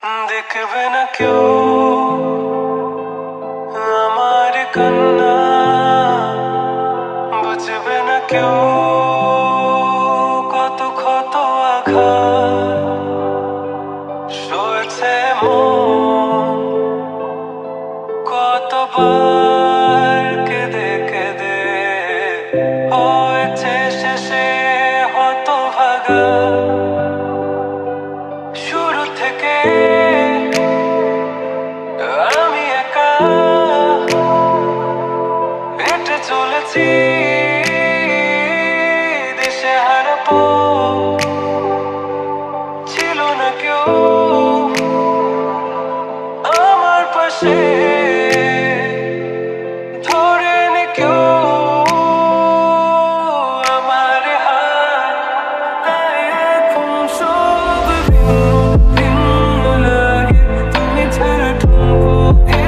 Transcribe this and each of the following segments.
দেখবে না কেউ আমার কান্না, বুঝবে না কেউ কত ক্ষত আঘাত সয়েছে মন, কতবার কেঁদে কেঁদে হয়েছে শেষে হতভাগা। শুরু থেকে আমি একা হেঁটে চলেছি দেশে হারাবো, ছিল না কেউ আমার পাশে ধরে নে কেউ আমার হাত। এখন সব ভিন্ন লাগে, তুমি ছাড়া ঠুনকো এ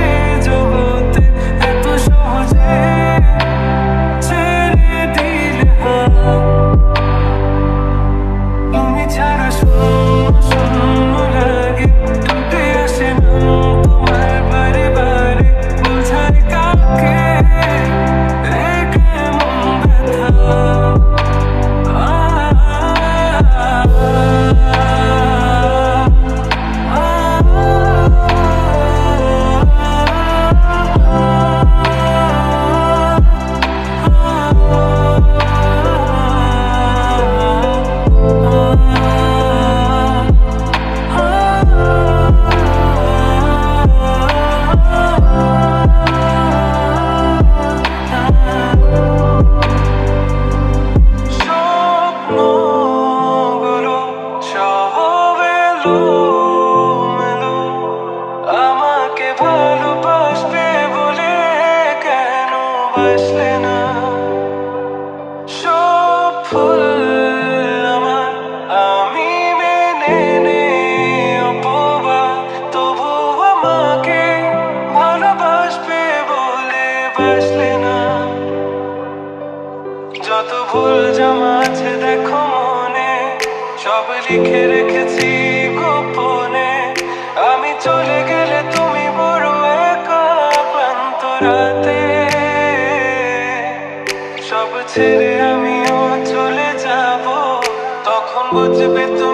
জগতে এত সহজে ছেড়ে দিলে হাত। তুমি ছাড়া শূন্য শূন্য লাগে, টুটে আসে নাম তোমার বারে বারে, বোঝাই কাকে এ কেমন ব্যথা। স্বপ্নগুলো সব এলোমেলো, আমাকে ভালোবাসবে বলে কেন বাসলে না? সব ফুল আমার আমি মেনে নেই অপবাদ, তবু আমাকে ভালোবাসবে বলে বাসলে না। যত ভুল জমা আছে দেখো মনে, সব লিখে রেখেছি গোপনে। আমি চলে গেলে তুমি বড় একা ক্লান্ত রাতে, সব ছেড়ে আমিও চলে যাব, তখন বুঝবে তুমি